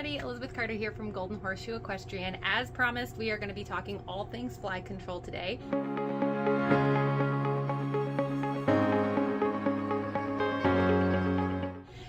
everybody, Elizabeth Carter here from Golden Horseshoe Equestrian. As promised, we are going to be talking all things fly control today.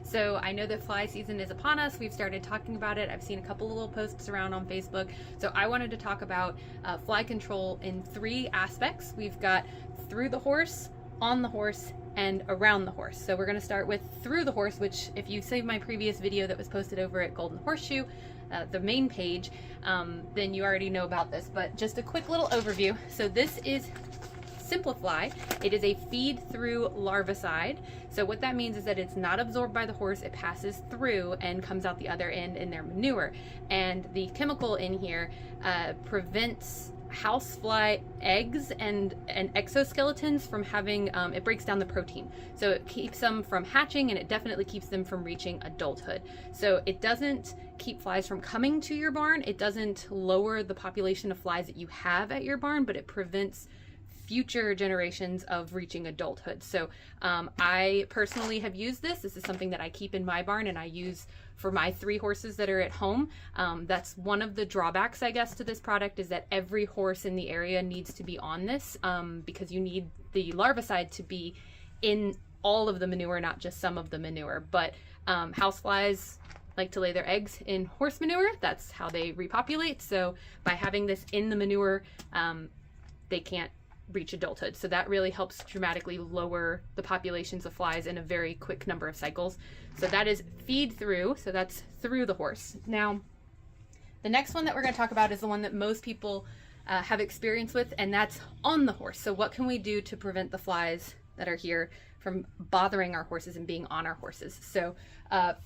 So I know that fly season is upon us. We've started talking about it. I've seen a couple of little posts around on Facebook. So I wanted to talk about fly control in three aspects. We've got through the horse, on the horse, and around the horse. So we're going to start with through the horse, which if you saved my previous video that was posted over at Golden Horseshoe, the main page, then you already know about this. But just a quick little overview. So this is Simplify. It is a feed through larvicide. So what that means is that it's not absorbed by the horse, it passes through and comes out the other end in their manure. And the chemical in here prevents housefly eggs and exoskeletons from having, it breaks down the protein. So it keeps them from hatching and it definitely keeps them from reaching adulthood. So it doesn't keep flies from coming to your barn. It doesn't lower the population of flies that you have at your barn, but it prevents future generations of reaching adulthood. So I personally have used this. This is something that I keep in my barn and I use for my 3 horses that are at home. That's one of the drawbacks, I guess, to this product, is that every horse in the area needs to be on this because you need the larvicide to be in all of the manure, not just some of the manure. But houseflies like to lay their eggs in horse manure. That's how they repopulate. So by having this in the manure, they can't reach adulthood. So that really helps dramatically lower the populations of flies in a very quick number of cycles. So that is feed through. So that's through the horse. Now, the next one that we're going to talk about is the one that most people have experience with, and that's on the horse. So what can we do to prevent the flies that are here from bothering our horses and being on our horses? So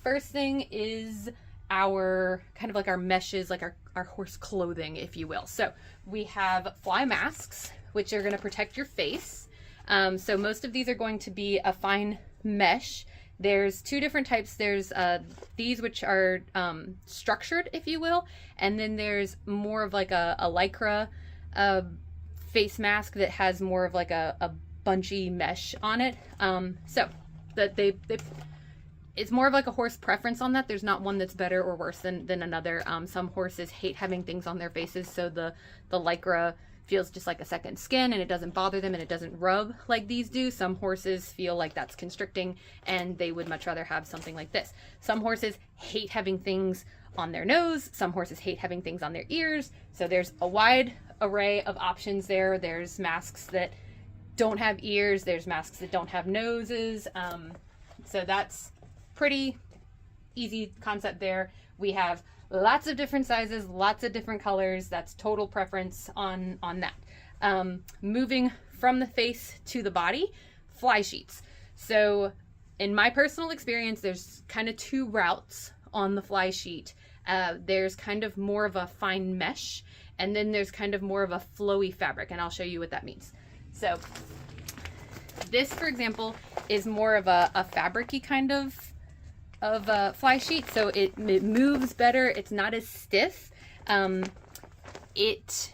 first thing is our kind of like our meshes, like our horse clothing, if you will. So we have fly masks, which are going to protect your face. So most of these are going to be a fine mesh. There's 2 different types. There's these which are structured, if you will, and then there's more of like a lycra face mask that has more of like a bunchy mesh on it. So that it's more of like a horse preference on that. There's not one that's better or worse than another. Some horses hate having things on their faces, so the lycra feels just like a second skin and it doesn't bother them and it doesn't rub like these do. Some horses feel like that's constricting and they would much rather have something like this. Some horses hate having things on their nose. Some horses hate having things on their ears. So there's a wide array of options there. There's masks that don't have ears. There's masks that don't have noses. So that's pretty easy concept there. We have lots of different sizes, lots of different colors. That's total preference on that. Moving from the face to the body, fly sheets. So in my personal experience, there's kind of 2 routes on the fly sheet. There's kind of more of a fine mesh, and then there's kind of more of a flowy fabric, and I'll show you what that means. So this, for example, is more of a fabric-y kind of fly sheet, so it moves better. It's not as stiff. It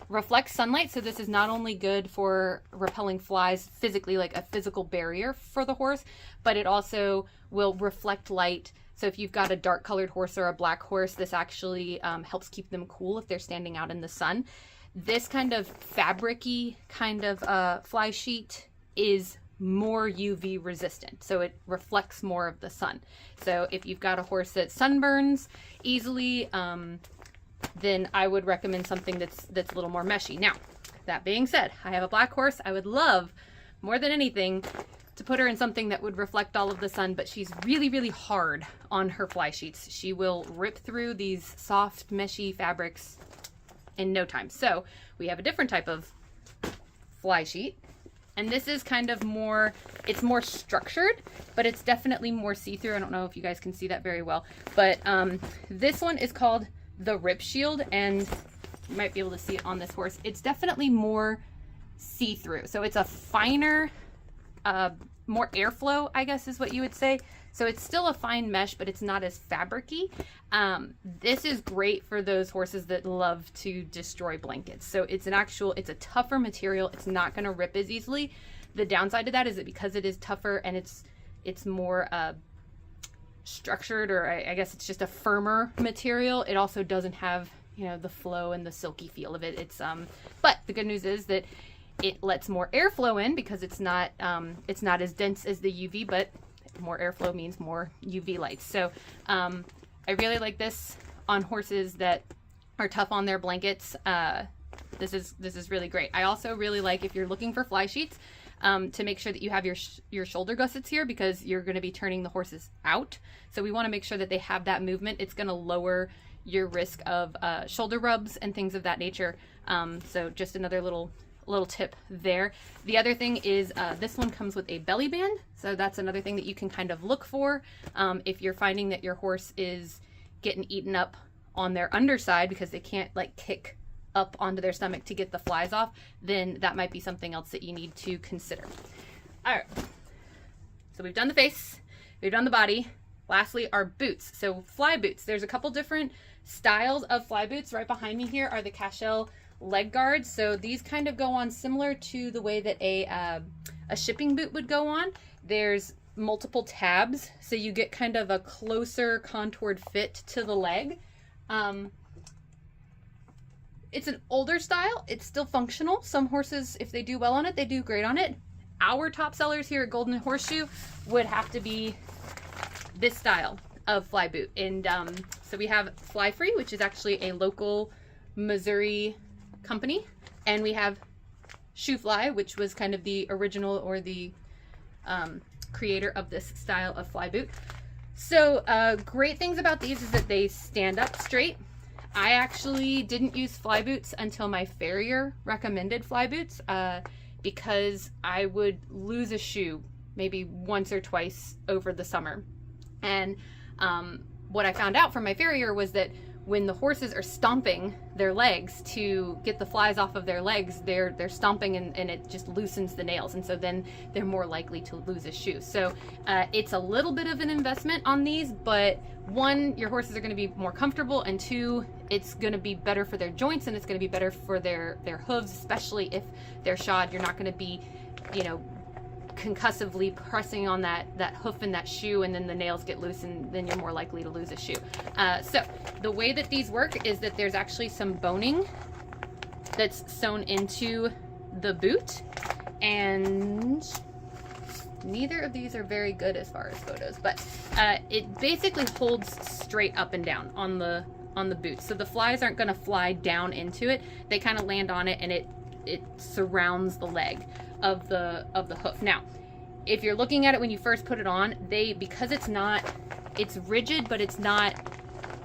reflects sunlight, so this is not only good for repelling flies physically, like a physical barrier for the horse, but it also will reflect light. So if you've got a dark colored horse or a black horse, this actually helps keep them cool if they're standing out in the sun. This kind of fabric-y kind of fly sheet is more UV resistant, so it reflects more of the sun. So if you've got a horse that sunburns easily, then I would recommend something that's a little more meshy. Now, that being said, I have a black horse. I would love, more than anything, to put her in something that would reflect all of the sun, but she's really, really hard on her fly sheets. She will rip through these soft, meshy fabrics in no time. So we have a different type of fly sheet. And this is kind of more, it's more structured, but it's definitely more see-through. I don't know if you guys can see that very well, but this one is called the Rip Shield, and you might be able to see it on this horse. It's definitely more see-through. So it's a finer, more airflow, I guess is what you would say. So it's still a fine mesh, but it's not as fabric-y. This is great for those horses that love to destroy blankets. So it's a tougher material. It's not going to rip as easily. The downside to that is that because it is tougher and it's more structured, or I guess it's just a firmer material. It also doesn't have, the flow and the silky feel of it. It's but the good news is that it lets more airflow in because it's not as dense as the UV, but more airflow means more UV light. So I really like this on horses that are tough on their blankets. This is really great. I also really like, if you're looking for fly sheets, to make sure that you have your shoulder gussets here, because you're going to be turning the horses out. So we want to make sure that they have that movement. It's going to lower your risk of shoulder rubs and things of that nature. So just another little tip there. The other thing is this one comes with a belly band. So that's another thing that you can kind of look for. If you're finding that your horse is getting eaten up on their underside because they can't like kick up onto their stomach to get the flies off, then that might be something else that you need to consider. All right, so we've done the face, we've done the body. Lastly, our boots. So fly boots, there's a couple different styles of fly boots. Right behind me here are the Cashel leg guards. So these kind of go on similar to the way that a shipping boot would go on. There's multiple tabs, so you get kind of a closer contoured fit to the leg. It's an older style. It's still functional. Some horses, if they do well on it, they do great on it. Our top sellers here at Golden Horseshoe would have to be this style of fly boot. And so we have Fly Free, which is actually a local Missouri company, and we have Shoe Fly, which was kind of the original or the creator of this style of fly boot. So great things about these is that they stand up straight. I actually didn't use fly boots until my farrier recommended fly boots because I would lose a shoe maybe once or twice over the summer. And what I found out from my farrier was that when the horses are stomping their legs to get the flies off of their legs, they're stomping and it just loosens the nails. And so then they're more likely to lose a shoe. So it's a little bit of an investment on these, but one, your horses are going to be more comfortable, and two, it's going to be better for their joints and it's going to be better for their hooves, especially if they're shod. You're not going to be, concussively pressing on that hoof in that shoe, and then the nails get loose and then you're more likely to lose a shoe. So the way that these work is that there's actually some boning that's sewn into the boot, and neither of these are very good as far as photos, but it basically holds straight up and down on the boot. So the flies aren't going to fly down into it. They kind of land on it, and it surrounds the leg of the hoof. Now, if you're looking at it when you first put it on, because it's rigid, but it's not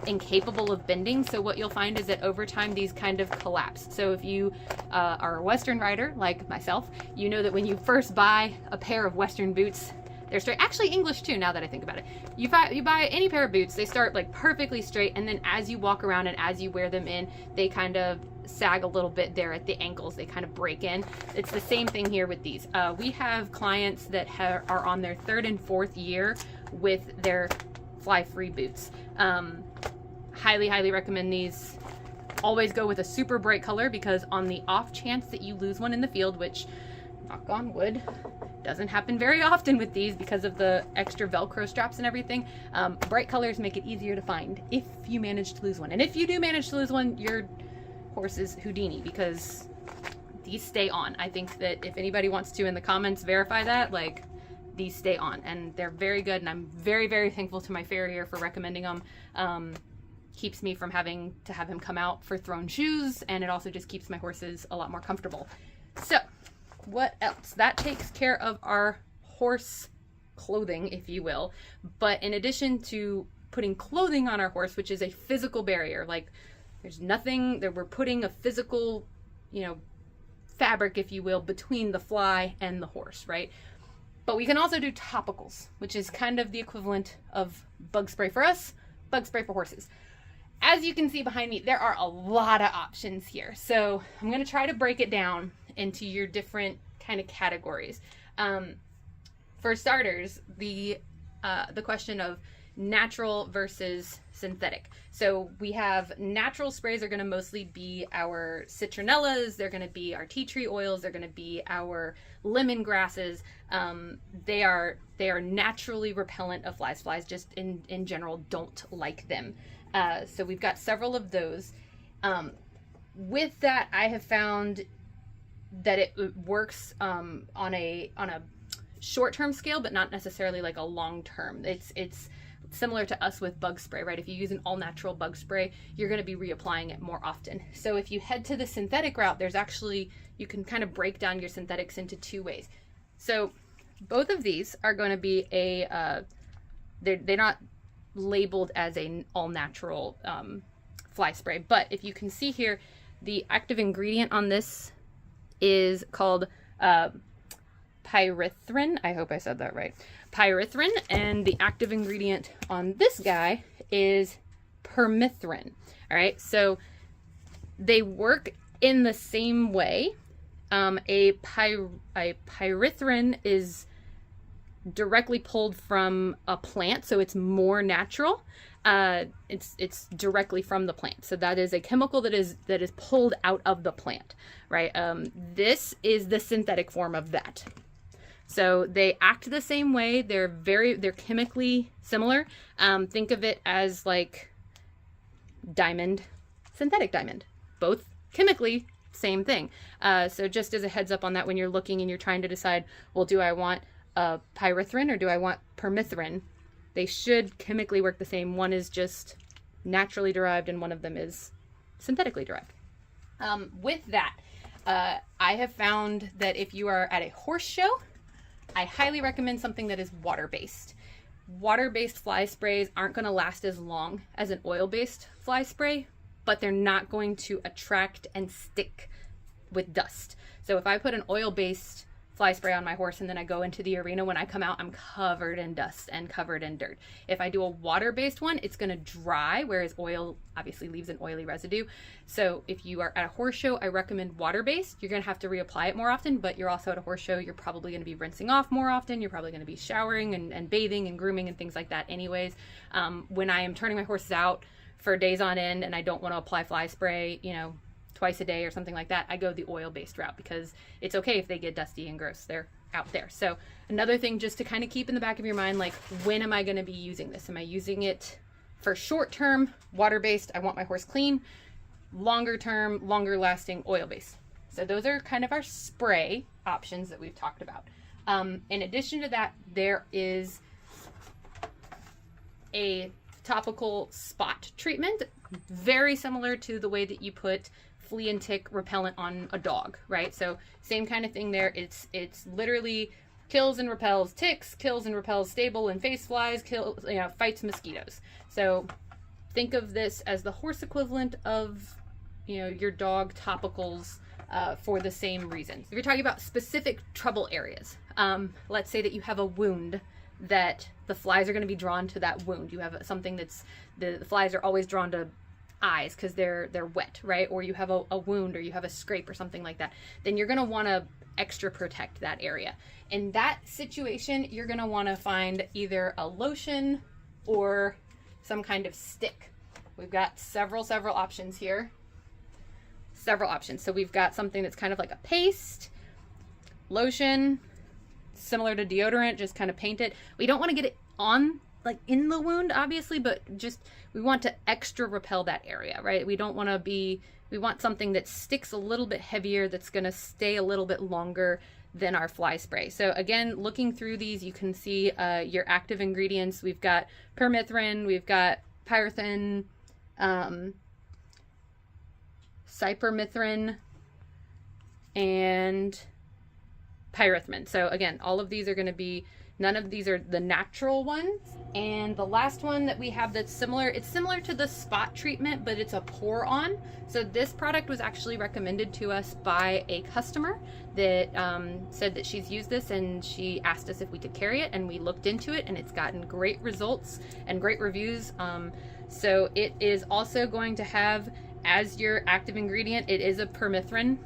incapable of bending. So what you'll find is that over time these kind of collapse. So if you are a Western rider like myself, you know that when you first buy a pair of Western boots, they're straight. Actually English too, now that I think about it. You buy any pair of boots, they start like perfectly straight, and then as you walk around and as you wear them in, they kind of sag a little bit there at the ankles. They kind of break in. It's the same thing here with these. We have clients that are on their 3rd and 4th year with their Fly Free boots. Highly recommend these. Always go with a super bright color, because on the off chance that you lose one in the field, which, knock on wood, doesn't happen very often with these because of the extra Velcro straps and everything, bright colors make it easier to find if you manage to lose one. And if you do manage to lose one, your horse is Houdini, because these stay on. I think that if anybody wants to in the comments verify that, like, these stay on, and they're very good, and I'm very thankful to my farrier for recommending them. Keeps me from having to have him come out for thrown shoes, and it also just keeps my horses a lot more comfortable. So what else? That takes care of our horse clothing, if you will. But in addition to putting clothing on our horse, which is a physical barrier, like there's nothing that we're putting a physical, fabric, if you will, between the fly and the horse, right? But we can also do topicals, which is kind of the equivalent of bug spray for us, bug spray for horses. As you can see behind me, there are a lot of options here. So I'm going to try to break it down into your different kind of categories. For starters, the question of, natural versus synthetic. So we have natural sprays are going to mostly be our citronellas, they're going to be our tea tree oils, they're going to be our lemongrasses. They are naturally repellent of flies. Flies just in general don't like them. So we've got several of those. With that, I have found that it works on a short-term scale, but not necessarily like a long-term. It's similar to us with bug spray, right? If you use an all-natural bug spray, you're going to be reapplying it more often. So if you head to the synthetic route, there's actually, you can kind of break down your synthetics into two ways. So both of these are going to be they're not labeled as an all-natural fly spray, but if you can see here, the active ingredient on this is called pyrethrin. I hope I said that right. Pyrethrin, and the active ingredient on this guy is permethrin. All right, so they work in the same way. A pyrethrin is directly pulled from a plant, so it's more natural. It's directly from the plant, so that is a chemical that is pulled out of the plant, right? This is the synthetic form of that. So they act the same way. They're chemically similar. Think of it as like diamond, synthetic diamond, both chemically same thing. So just as a heads up on that, when you're looking and you're trying to decide, well, do I want pyrethrin or do I want permethrin? They should chemically work the same. One is just naturally derived and one of them is synthetically derived. With that, I have found that if you are at a horse show, I highly recommend something that is water-based. Water-based fly sprays aren't going to last as long as an oil-based fly spray, but they're not going to attract and stick with dust. So if I put an oil-based fly spray on my horse and then I go into the arena, when I come out, I'm covered in dust and covered in dirt. If I do a water-based one, it's going to dry, whereas oil obviously leaves an oily residue. So if you are at a horse show, I recommend water-based. You're going to have to reapply it more often, but you're also at a horse show, you're probably going to be rinsing off more often. You're probably going to be showering and bathing and grooming and things like that anyways. When I am turning my horses out for days on end and I don't want to apply fly spray, twice a day or something like that, I go the oil-based route because it's okay if they get dusty and gross. They're out there. So another thing just to kind of keep in the back of your mind, like, when am I going to be using this? Am I using it for short term, water-based, I want my horse clean, longer term, longer lasting, oil-based? So those are kind of our spray options that we've talked about. In addition to that, there is a topical spot treatment, very similar to the way that you put flea and tick repellent on a dog, right? So same kind of thing there. It's literally kills and repels ticks, kills and repels stable and face flies, fights mosquitoes. So think of this as the horse equivalent of your dog topicals for the same reasons. If you're talking about specific trouble areas, let's say that you have a wound that the flies are going to be drawn to that wound. You have something that's the flies are always drawn to eyes because they're wet, right? Or you have a wound or you have a scrape or something like that. Then you're going to want to extra protect that area. In that situation, you're going to want to find either a lotion or some kind of stick. We've got several options here. Several options. So we've got something that's kind of like a paste, lotion, similar to deodorant, just kind of paint it. We don't want to get it on like in the wound, obviously, but just we want to extra repel that area, right? We don't want to be, we want something that sticks a little bit heavier, that's going to stay a little bit longer than our fly spray. So again, looking through these, you can see your active ingredients. We've got permethrin, we've got pyrethrin, cypermethrin, and pyrethrin. So again, all of these are going to be, none of these are the natural ones. And the last one that we have that's similar, it's similar to the spot treatment, but it's a pour on. So this product was actually recommended to us by a customer that said that she's used this and she asked us if we could carry it, and we looked into it and it's gotten great results and great reviews. So it is also going to have, as your active ingredient, it is a permethrin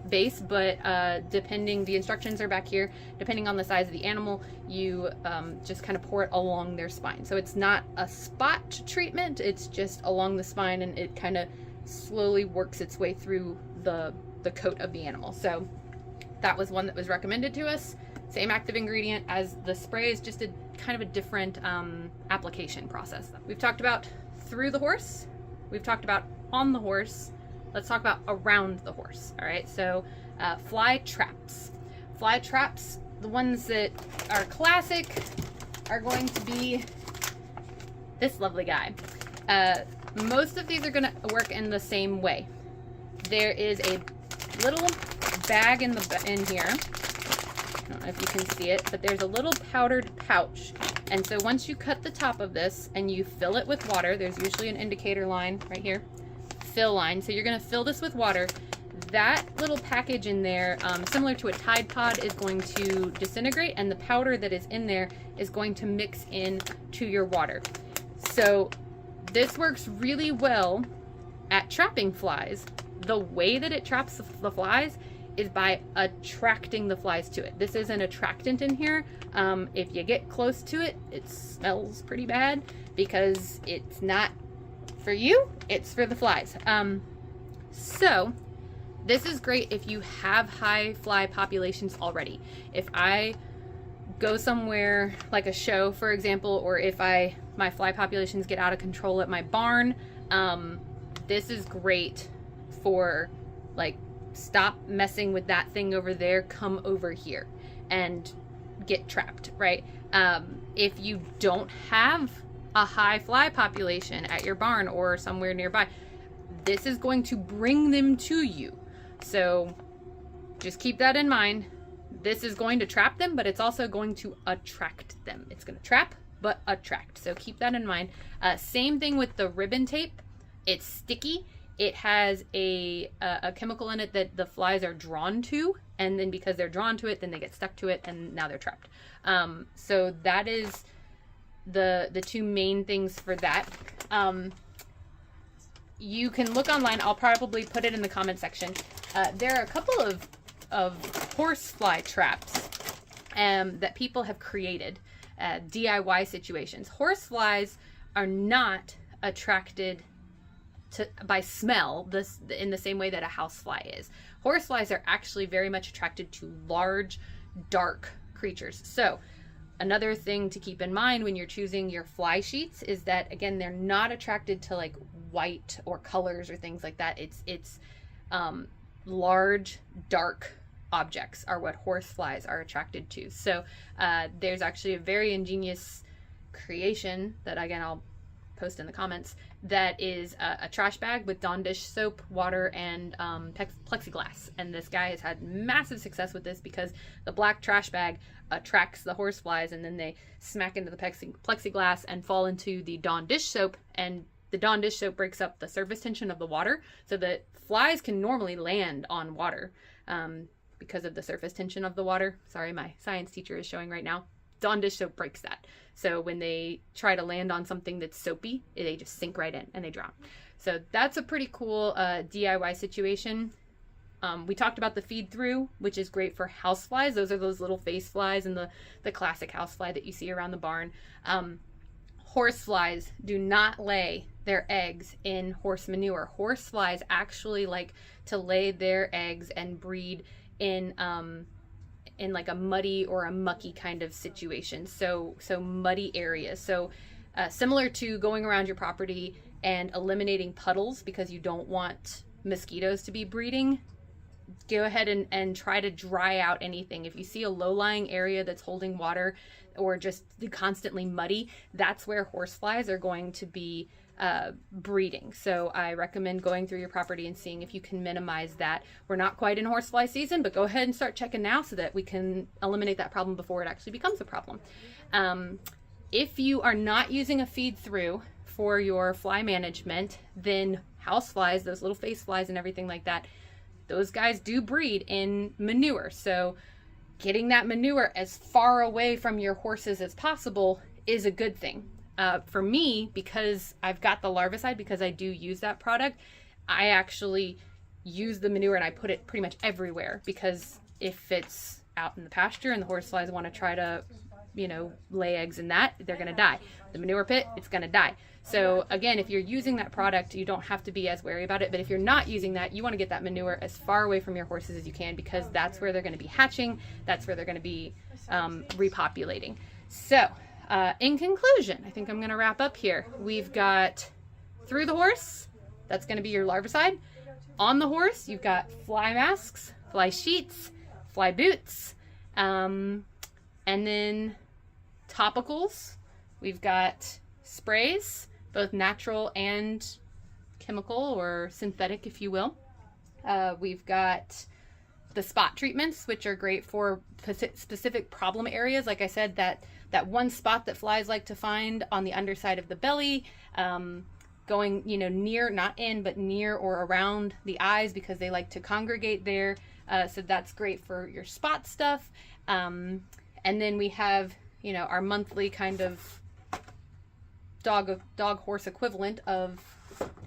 base, but depending, the instructions are back here, depending on the size of the animal, you just kind of pour it along their spine. So it's not a spot treatment, it's just along the spine, and it kind of slowly works its way through the coat of the animal. So that was one that was recommended to us. Same active ingredient as the spray, is just a kind of a different application process. We've talked about through the horse, we've talked about on the horse. Let's talk about around the horse. All right, so fly traps. Fly traps, the ones that are classic are going to be this lovely guy. Most of these are going to work in the same way. There is a little bag in here. I don't know if you can see it, but there's a little powdered pouch. And so once you cut the top of this and you fill it with water, there's usually an indicator line right here, fill line. So you're going to fill this with water. That little package in there, similar to a Tide Pod, is going to disintegrate, and the powder that is in there is going to mix in to your water. So this works really well at trapping flies. The way that it traps the flies is by attracting the flies to it. This is an attractant in here. If you get close to it, it smells pretty bad because it's not for you, it's for the flies. So this is great if you have high fly populations already. If I go somewhere like a show, for example, or if my fly populations get out of control at my barn, this is great for, like, stop messing with that thing over there, come over here and get trapped, right? If you don't have a high fly population at your barn or somewhere nearby, this is going to bring them to you. So just keep that in mind. This is going to trap them, but it's also going to attract them. It's going to trap, but attract. So keep that in mind. Same thing with the ribbon tape. It's sticky. It has a chemical in it that the flies are drawn to, and then because they're drawn to it, then they get stuck to it, and now they're trapped. So that is the two main things for that. You can look online. I'll probably put it in the comment section. There are a couple of horsefly traps that people have created, DIY situations. Horseflies are not attracted by smell in the same way that a housefly is. Horseflies are actually very much attracted to large, dark creatures. So another thing to keep in mind when you're choosing your fly sheets is that, again, they're not attracted to like white or colors or things like that. It's large, dark objects are what horseflies are attracted to. So there's actually a very ingenious creation that, again, I'll post in the comments, that is a trash bag with Dawn dish soap, water, and plexiglass. And this guy has had massive success with this because the black trash bag attracts the horseflies, and then they smack into the plexiglass and fall into the Dawn dish soap, and the Dawn dish soap breaks up the surface tension of the water so that flies can normally land on water because of the surface tension of the water. Sorry, my science teacher is showing right now. Dawn dish soap breaks that. So when they try to land on something that's soapy, they just sink right in and they drown. So that's a pretty cool DIY situation. We talked about the feed through, which is great for house flies. Those are those little face flies and the classic house fly that you see around the barn. Horse flies do not lay their eggs in horse manure. Horse flies actually like to lay their eggs and breed in like a muddy or a mucky kind of situation. So muddy areas. So similar to going around your property and eliminating puddles because you don't want mosquitoes to be breeding, go ahead and try to dry out anything. If you see a low-lying area that's holding water or just constantly muddy, that's where horseflies are going to be breeding. So I recommend going through your property and seeing if you can minimize that. We're not quite in horsefly season, but go ahead and start checking now so that we can eliminate that problem before it actually becomes a problem. If you are not using a feed through for your fly management, then house flies, those little face flies and everything like that, those guys do breed in manure. So getting that manure as far away from your horses as possible is a good thing. For me, because I've got the larvicide, because I do use that product, I actually use the manure and I put it pretty much everywhere, because if it's out in the pasture and the horseflies want to try to, you know, lay eggs in that, they're going to die. The manure pit, it's going to die. So again, if you're using that product, you don't have to be as wary about it. But if you're not using that, you want to get that manure as far away from your horses as you can, because that's where they're going to be hatching. That's where they're going to be repopulating. So in conclusion, I think I'm going to wrap up here. We've got through the horse, that's going to be your larvicide. On the horse, you've got fly masks, fly sheets, fly boots, and then topicals. We've got sprays, both natural and chemical or synthetic, if you will. We've got the spot treatments, which are great for specific problem areas. Like I said, that one spot that flies like to find on the underside of the belly, going, you know, near, not in, but near or around the eyes, because they like to congregate there. So that's great for your spot stuff. And then we have, you know, our monthly kind of dog horse equivalent of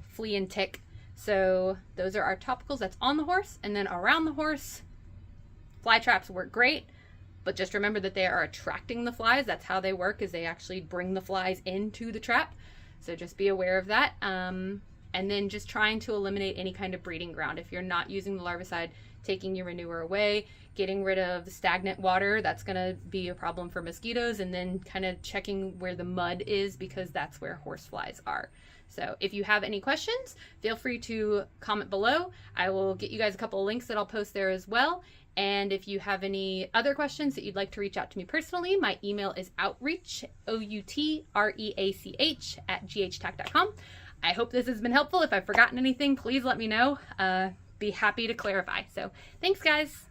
flea and tick. So those are our topicals. That's on the horse. And then around the horse, fly traps work great, but just remember that they are attracting the flies. That's how they work, is they actually bring the flies into the trap. So just be aware of that. And then just trying to eliminate any kind of breeding ground. If you're not using the larvicide, taking your manure away, getting rid of the stagnant water, that's going to be a problem for mosquitoes, and then kind of checking where the mud is, because that's where horse flies are. So if you have any questions, feel free to comment below. I will get you guys a couple of links that I'll post there as well. And if you have any other questions that you'd like to reach out to me personally, my email is outreach, outreach, @ghtac.com. I hope this has been helpful. If I've forgotten anything, please let me know. Be happy to clarify. So thanks, guys.